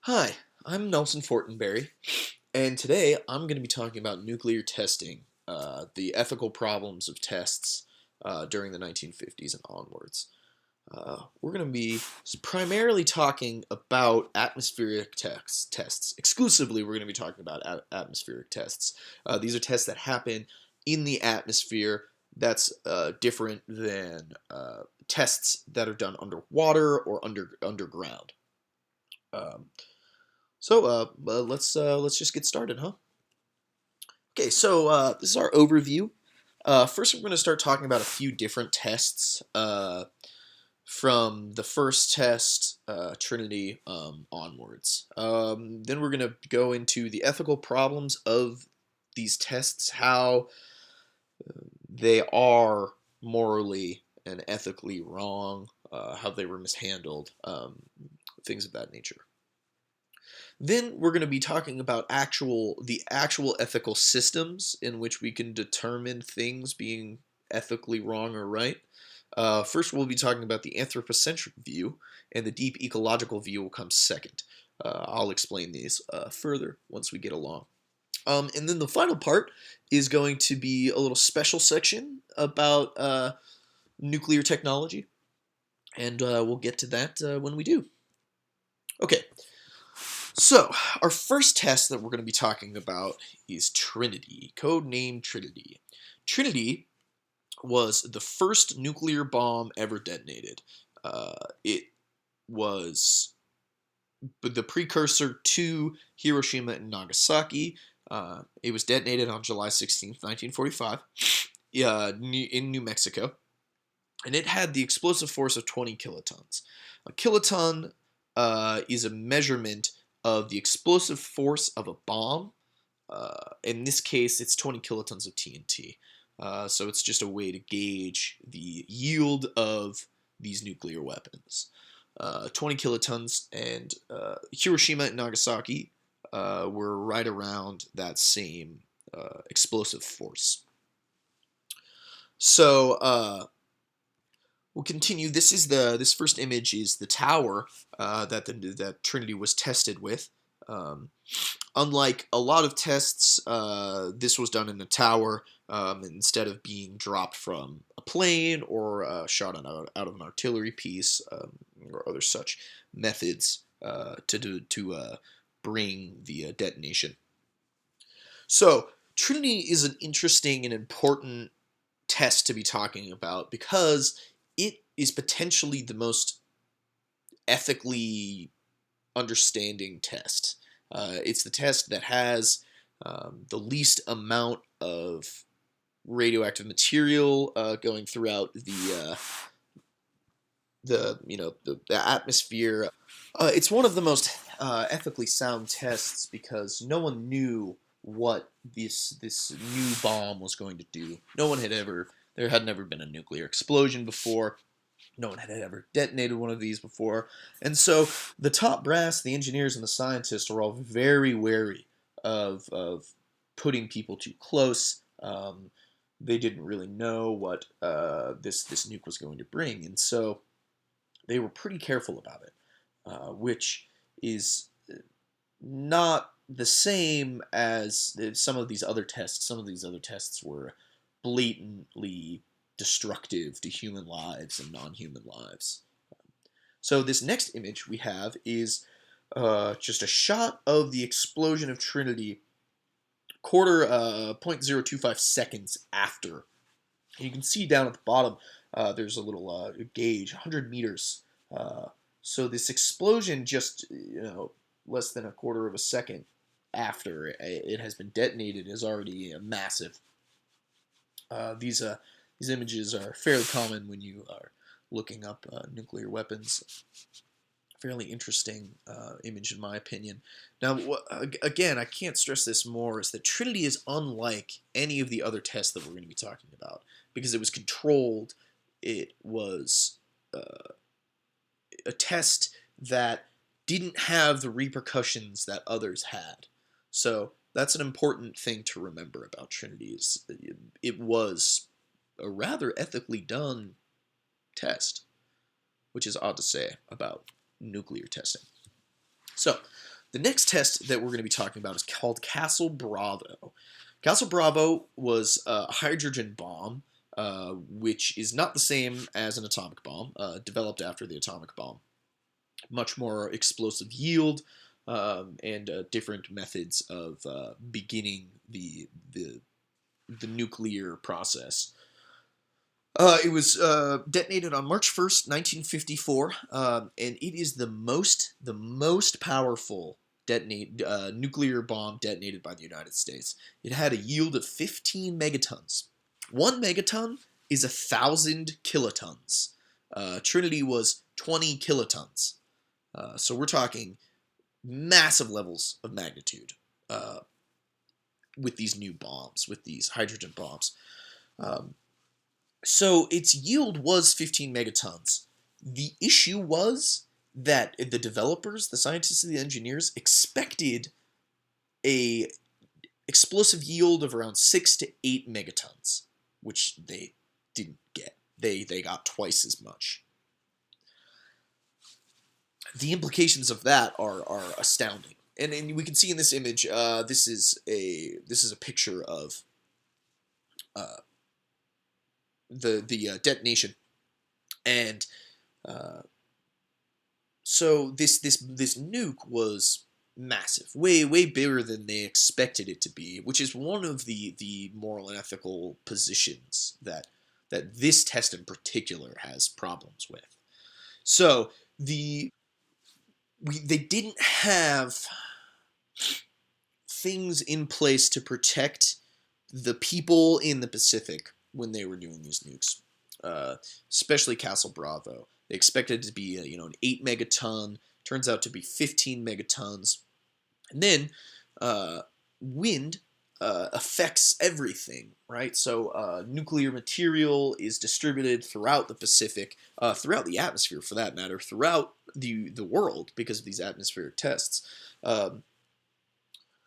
Hi, I'm Nelson Fortenberry, and today I'm going to be talking about nuclear testing, the ethical problems of tests during the 1950s and onwards. We're going to be primarily talking about atmospheric tests. Exclusively, we're going to be talking about atmospheric tests. These are tests that happen in the atmosphere. That's different than tests that are done underwater or underground. Um, let's just get started, huh? Okay, so this is our overview. First, we're going to start talking about a few different tests from the first test, Trinity, onwards. Then we're going to go into the ethical problems of these tests, how they are morally and ethically wrong, how they were mishandled, things of that nature. Then we're going to be talking about the actual ethical systems in which we can determine things being ethically wrong or right. First, we'll be talking about the anthropocentric view, and the deep ecological view will come second. I'll explain these further once we get along. And then the final part is going to be a little special section about nuclear technology, and we'll get to that when we do. Okay, so, our first test that we're going to be talking about is Trinity, codenamed Trinity. Trinity was the first nuclear bomb ever detonated. It was the precursor to Hiroshima and Nagasaki. It was detonated on July 16th, 1945, in New Mexico, and it had the explosive force of 20 kilotons. A kiloton is a measurement of the explosive force of a bomb. In this case, it's 20 kilotons of TNT. So it's just a way to gauge the yield of these nuclear weapons. 20 kilotons, and Hiroshima and Nagasaki were right around that same explosive force. So we'll continue. This first image is the tower that Trinity was tested with. Unlike a lot of tests, this was done in a tower instead of being dropped from a plane or shot out of an artillery piece or other such methods to bring the detonation. So Trinity is an interesting and important test to be talking about because it is potentially the most ethically understanding test. It's the test that has the least amount of radioactive material going throughout the atmosphere. It's one of the most ethically sound tests because no one knew what this new bomb was going to do. There had never been a nuclear explosion before. No one had ever detonated one of these before. And so the top brass, the engineers and the scientists are all very wary of putting people too close. They didn't really know what this nuke was going to bring. And so they were pretty careful about it, which is not the same as some of these other tests. Some of these other tests were blatantly destructive to human lives and non-human lives. So this next image we have is just a shot of the explosion of Trinity, 0.025 seconds after. And you can see down at the bottom, there's a little gauge, 100 meters. So this explosion just, less than a quarter of a second after it has been detonated is already massive. These images are fairly common when you are looking up nuclear weapons. Fairly interesting image in my opinion. Now, again, I can't stress this more, is that Trinity is unlike any of the other tests that we're going to be talking about because it was controlled. It was a test that didn't have the repercussions that others had. So that's an important thing to remember about Trinity. Is it was a rather ethically done test, which is odd to say about nuclear testing. So The next test that we're going to be talking about is called Castle Bravo. Castle Bravo was a hydrogen bomb, which is not the same as an atomic bomb, developed after the atomic bomb. Much more explosive yield, and different methods of beginning the nuclear process. It was detonated on March 1st, 1954, and it is the most powerful nuclear bomb detonated by the United States. It had a yield of 15 megatons. 1 megaton is 1,000 kilotons. Trinity was 20 kilotons. So we're talking massive levels of magnitude with these new bombs, with these hydrogen bombs. So its yield was 15 megatons. The issue was that the developers, the scientists and the engineers, expected a explosive yield of around 6 to 8 megatons, which they didn't get. They got twice as much. The implications of that are astounding, and we can see in this image. This is a picture of the detonation, and so this nuke was massive, way bigger than they expected it to be, which is one of the moral and ethical positions that this test in particular has problems with. So they didn't have things in place to protect the people in the Pacific when they were doing these nukes, especially Castle Bravo. They expected it to be an 8 megaton. Turns out to be 15 megatons. And then wind affects everything, right? So nuclear material is distributed throughout the Pacific, throughout the atmosphere for that matter, throughout the world because of these atmospheric tests.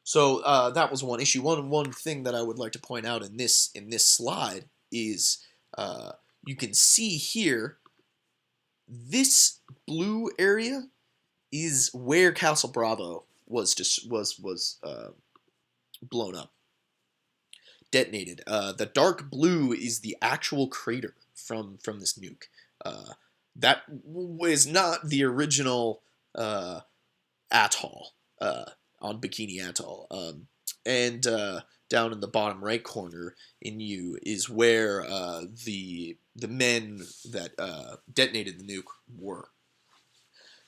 So that was one issue. One thing that I would like to point out in this slide is you can see here this blue area is where Castle Bravo was blown up, detonated. The dark blue is the actual crater from this nuke. That was not the original atoll on Bikini Atoll. And down in the bottom right corner in U is where the men that detonated the nuke were.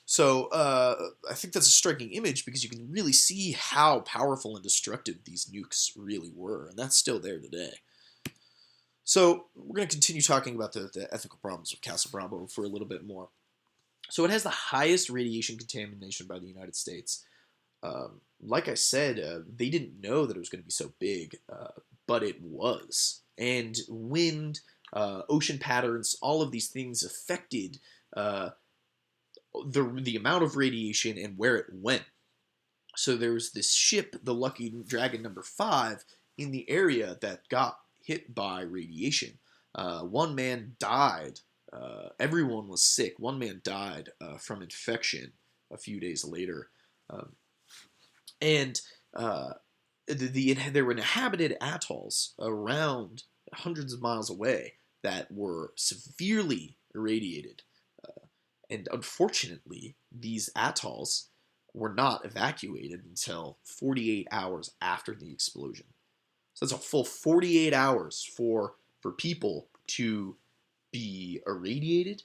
So I think that's a striking image because you can really see how powerful and destructive these nukes really were, and that's still there today. So we're going to continue talking about the ethical problems of Castle Bravo for a little bit more. So it has the highest radiation contamination by the United States. Like I said, they didn't know that it was going to be so big, but it was. And wind, ocean patterns, all of these things affected the amount of radiation and where it went. So there was this ship, the Lucky Dragon number 5, in the area that got hit by radiation. One man died. Everyone was sick. One man died from infection a few days later. And there were inhabited atolls around hundreds of miles away that were severely irradiated. And unfortunately, these atolls were not evacuated until 48 hours after the explosion. So that's a full 48 hours for people to be irradiated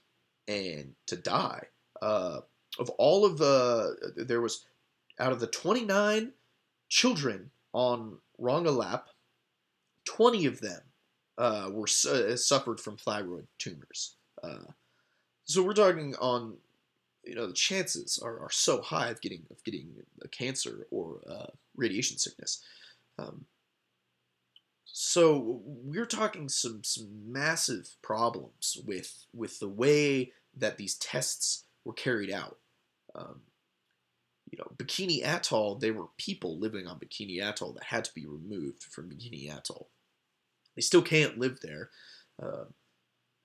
and to die. Of all of there was, out of the 29 children on Rongelap, 20 of them suffered from thyroid tumors. So we're talking on, the chances are so high of getting a cancer or radiation sickness. So we're talking some massive problems with the way that these tests were carried out. Bikini Atoll, there were people living on Bikini Atoll that had to be removed from Bikini Atoll. They still can't live there.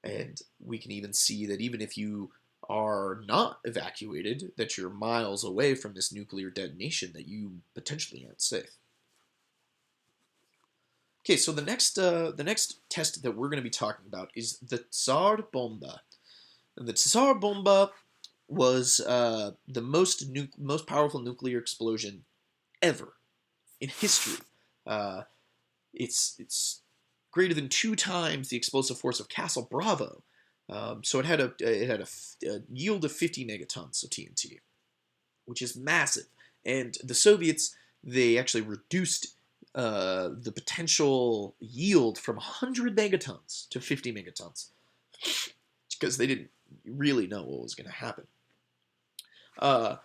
And we can even see that even if you are not evacuated, that you're miles away from this nuclear detonation, that you potentially aren't safe. Okay, so the next test that we're going to be talking about is the Tsar Bomba. And the Tsar Bomba was the most powerful nuclear explosion ever in history. Uh, it's greater than 2 times the explosive force of Castle Bravo. So it had a yield of 50 megatons of TNT, which is massive. And the Soviets, they actually reduced the potential yield from 100 megatons to 50 megatons because they didn't really know what was going to happen. Uh,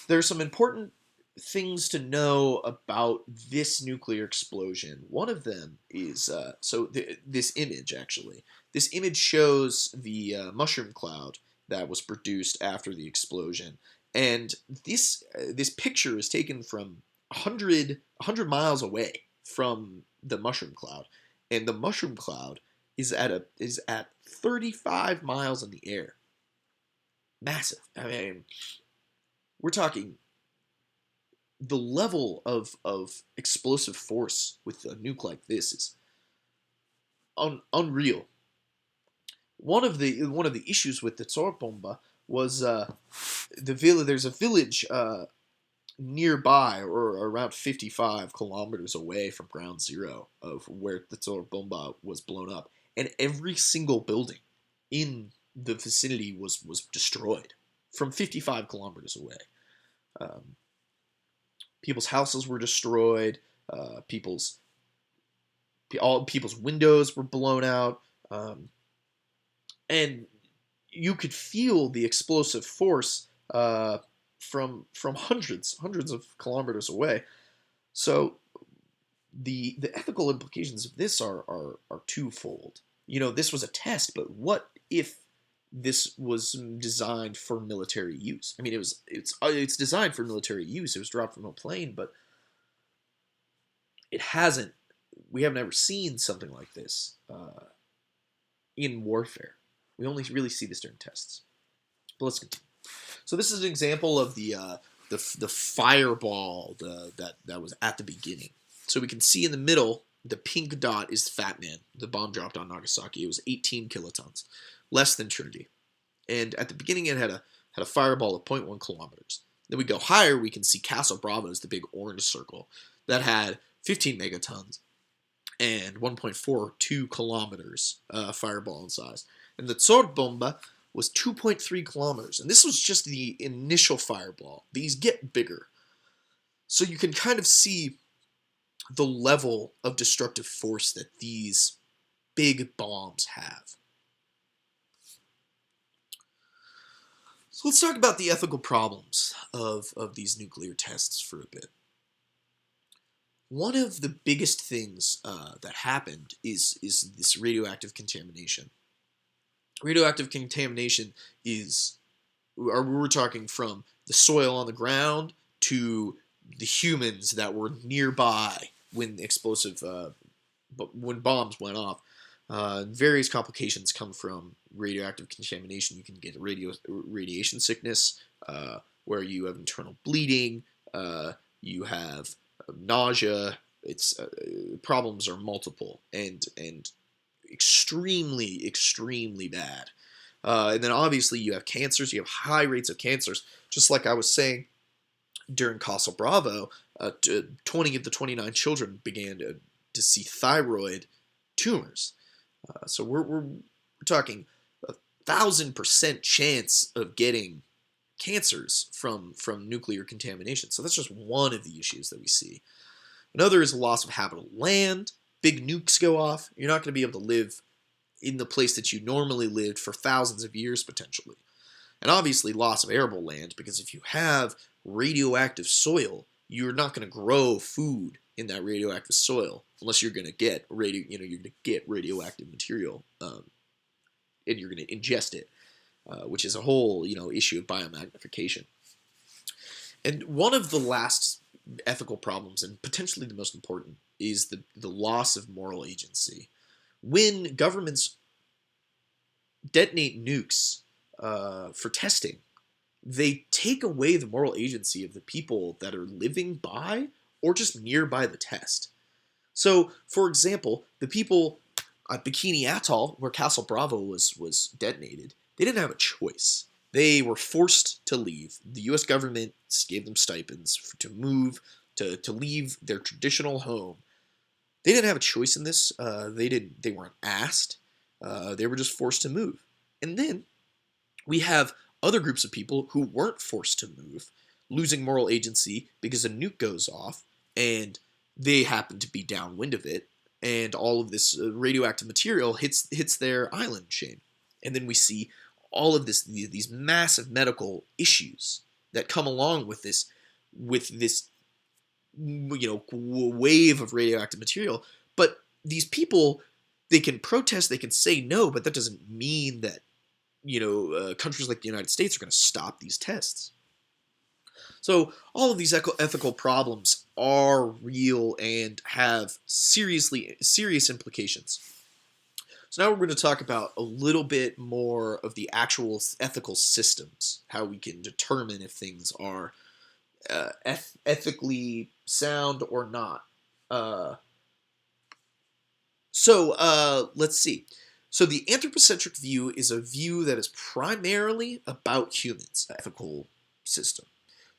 there's some important things to know about this nuclear explosion. One of them is this image actually. This image shows the mushroom cloud that was produced after the explosion, and this picture is taken from 100 miles away from the mushroom cloud, and the mushroom cloud is at 35 miles in the air. Massive. I mean, we're talking the level of explosive force with a nuke like this is unreal. One of the issues with the Tsar Bomba was there's a village nearby or around 55 kilometers away from ground zero of where the Tsar Bomba was blown up, and every single building in the vicinity was destroyed from 55 kilometers away. Um, People's houses were destroyed. All people's windows were blown out, and you could feel the explosive force from hundreds of kilometers away. So the ethical implications of this are twofold. This was a test, but what if this was designed for military use? I mean, it's designed for military use. It was dropped from a plane, but it hasn't. We haven't ever seen something like this in warfare. We only really see this during tests. But let's continue. So this is an example of the fireball that was at the beginning. So we can see in the middle, the pink dot is Fat Man. The bomb dropped on Nagasaki. It was 18 kilotons, less than Trinity. And at the beginning, it had a fireball of 0.1 kilometers. Then we go higher, we can see Castle Bravo is the big orange circle that had 15 megatons and 1.42 kilometers fireball in size. And the Tsar Bomba was 2.3 kilometers. And this was just the initial fireball. These get bigger. So you can kind of see the level of destructive force that these big bombs have. So let's talk about the ethical problems of these nuclear tests for a bit. One of the biggest things that happened is this radioactive contamination. Radioactive contamination we're talking from the soil on the ground to the humans that were nearby when when bombs went off. Various complications come from radioactive contamination. You can get radiation sickness, where you have internal bleeding, you have nausea. It's problems are multiple and extremely bad. And then obviously you have cancers. You have high rates of cancers. Just like I was saying during Castle Bravo, 20 of the 29 children began to see thyroid tumors. So we're talking 1,000% chance of getting cancers from nuclear contamination. So that's just one of the issues that we see. Another is a loss of habitable land. Big nukes go off. You're not going to be able to live in the place that you normally lived for thousands of years potentially. And obviously loss of arable land, because if you have radioactive soil, you're not going to grow food in that radioactive soil unless you're going to get radioactive material, and you're going to ingest it, which is a whole issue of biomagnification. And one of the last ethical problems, and potentially the most important, is the loss of moral agency. When governments detonate nukes, for testing, they take away the moral agency of the people that are living by or just nearby the test. So, for example, the people at Bikini Atoll, where Castle Bravo was detonated, they didn't have a choice. They were forced to leave. The U.S. government gave them stipends to move, to leave their traditional home. They didn't have a choice in this. They weren't asked. They were just forced to move. And then we have other groups of people who weren't forced to move, losing moral agency because a nuke goes off and they happen to be downwind of it, and all of this radioactive material hits their island chain. And then we see all of these massive medical issues that come along with this wave of radioactive material. But these people, they can protest, they can say no, but that doesn't mean that countries like the United States are going to stop these tests. So all of these ethical problems are real and have serious implications. So now we're going to talk about a little bit more of the actual ethical systems, how we can determine if things are ethically sound or not. Let's see. So the anthropocentric view is a view that is primarily about humans, ethical system.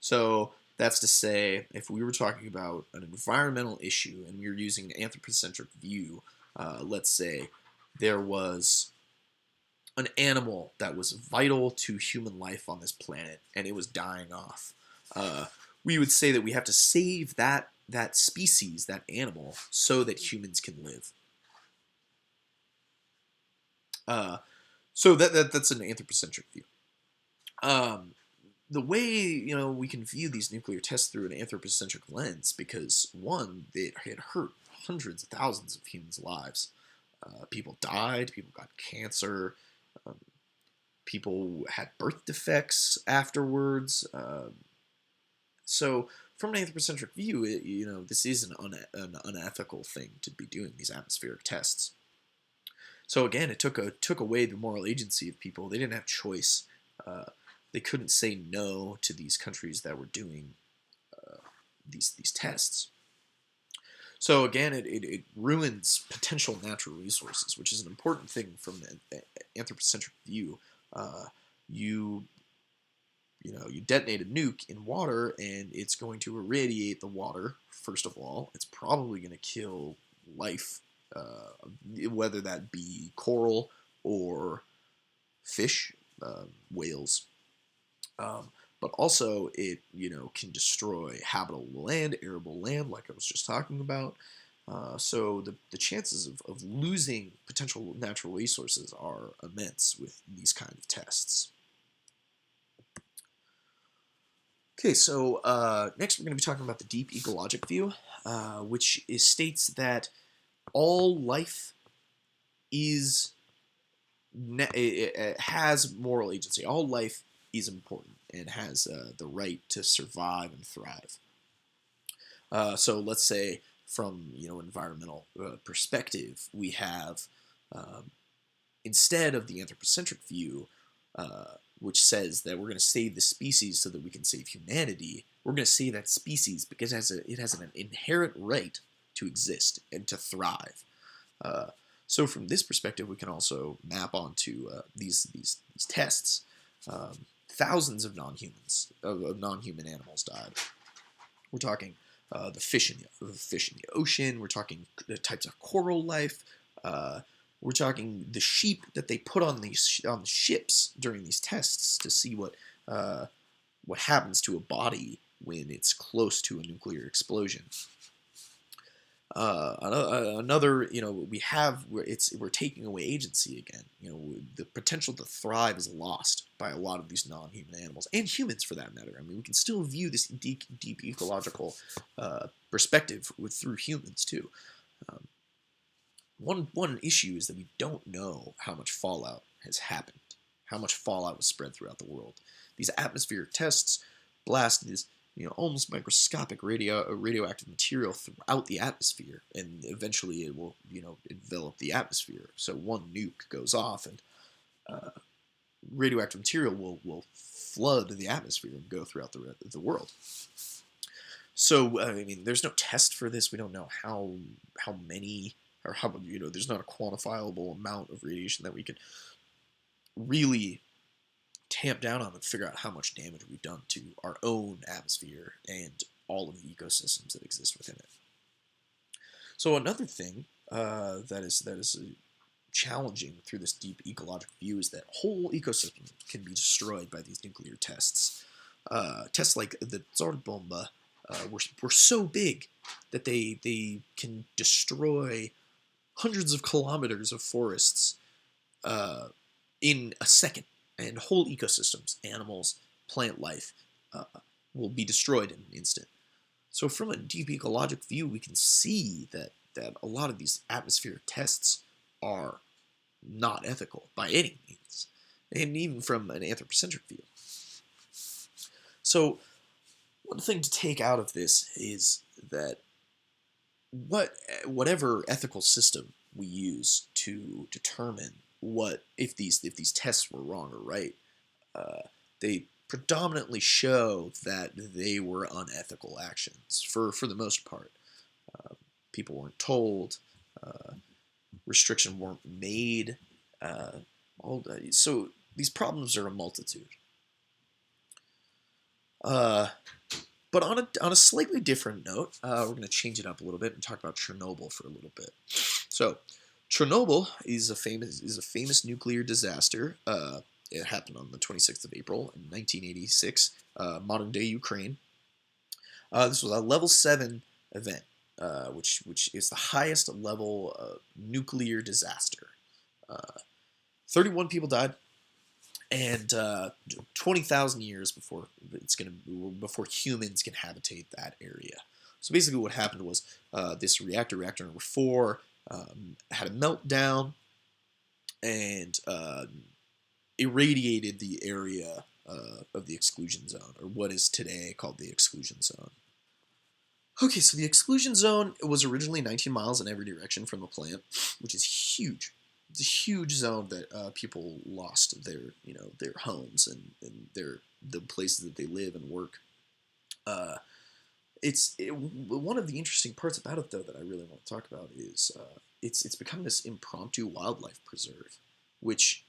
So that's to say, if we were talking about an environmental issue and we were using an anthropocentric view, let's say there was an animal that was vital to human life on this planet and it was dying off. We would say that we have to save that species, that animal, so that humans can live. So that's an anthropocentric view. The way we can view these nuclear tests through an anthropocentric lens, because one, it had hurt hundreds of thousands of humans' lives. People died. People got cancer. People had birth defects afterwards. So from an anthropocentric view, this is an unethical thing to be doing these atmospheric tests. So again, it took away the moral agency of people. They didn't have choice. They couldn't say no to these countries that were doing these tests. So again, it ruins potential natural resources, which is an important thing from an anthropocentric view. You detonate a nuke in water, and it's going to irradiate the water. First of all, it's probably going to kill life. Whether that be coral or fish, whales, but also it can destroy habitable land, arable land, like I was just talking about. So the chances of losing potential natural resources are immense with these kind of tests. Okay, so next we're going to be talking about the deep ecologic view, which states that all life it has moral agency. All life is important and has the right to survive and thrive. So let's say from environmental perspective, we have instead of the anthropocentric view, which says that we're going to save the species so that we can save humanity, we're going to save that species because it has an inherent right to exist and to thrive. So from this perspective, we can also map onto these tests. Thousands of non-human animals died. We're talking the fish in the ocean. We're talking the types of coral life. We're talking the sheep that they put on the ships during these tests to see what happens to a body when it's close to a nuclear explosion. Another, we're taking away agency again. The potential to thrive is lost by a lot of these non-human animals and humans, for that matter. I mean, we can still view this deep ecological perspective through humans too. One issue is that we don't know how much fallout has happened, how much fallout was spread throughout the world. These atmospheric tests blast this almost microscopic radioactive material throughout the atmosphere, and eventually it will envelop the atmosphere. So one nuke goes off, and radioactive material will flood the atmosphere and go throughout the world. So I mean, there's no test for this. We don't know how many or how, there's not a quantifiable amount of radiation that we could really tamp down on and figure out how much damage we've done to our own atmosphere and all of the ecosystems that exist within it. So another thing that is challenging through this deep ecological view is that whole ecosystems can be destroyed by these nuclear tests. Tests like the Tsar were so big that they can destroy hundreds of kilometers of forests in a second, and whole ecosystems, animals, plant life, uh, will be destroyed in an instant. So from a deep ecologic view, we can see that a lot of these atmospheric tests are not ethical by any means, and even from an anthropocentric view. So one thing to take out of this is that whatever ethical system we use to determine if these tests were wrong or right, they predominantly show that they were unethical actions for the most part. People weren't told, restrictions weren't made. So these problems are a multitude. But on a slightly different note, we're going to change it up a little bit and talk about Chernobyl for a little bit. So, Chernobyl is a famous nuclear disaster. It happened on the 26th of April in 1986, modern day Ukraine. This was a level 7 event, which is the highest level nuclear disaster. 31 people died, and 20,000 years before humans can habitate that area. So basically, what happened was this reactor number 4, had a meltdown and irradiated the area of the exclusion zone, or what is today called the exclusion zone. Okay, so the exclusion zone was originally 19 miles in every direction from the plant, which is huge. It's a huge zone that people lost their homes and the places that they live and work. One of the interesting parts about it, though, that I really want to talk about is it's become this impromptu wildlife preserve, which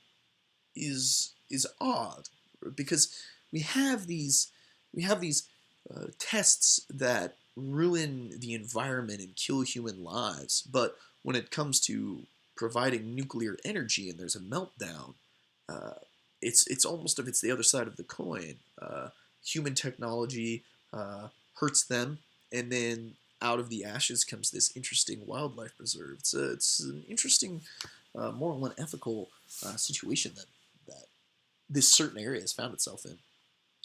is odd because we have these tests that ruin the environment and kill human lives, but when it comes to providing nuclear energy and there's a meltdown, it's almost if it's the other side of the coin. Human technology hurts them, and then out of the ashes comes this interesting wildlife preserve. It's an interesting moral and ethical situation that this certain area has found itself in.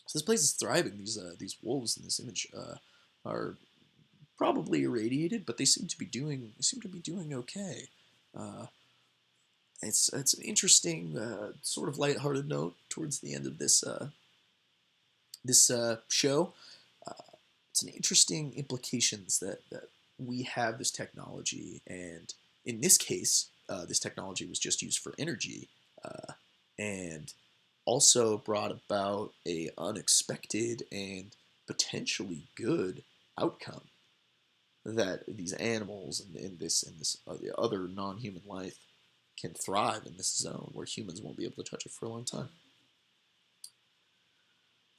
So this place is thriving. These wolves in this image are probably irradiated, but they seem to be doing okay. Uh, it's an interesting sort of lighthearted note towards the end of this show. Uh, it's an interesting implications that we have this technology, and in this case, this technology was just used for energy, and also brought about a unexpected and potentially good outcome that these animals and this the other non-human life can thrive in this zone where humans won't be able to touch it for a long time.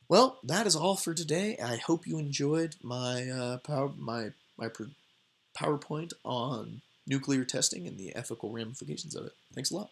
Well, that is all for today. I hope you enjoyed my PowerPoint on nuclear testing and the ethical ramifications of it. Thanks a lot.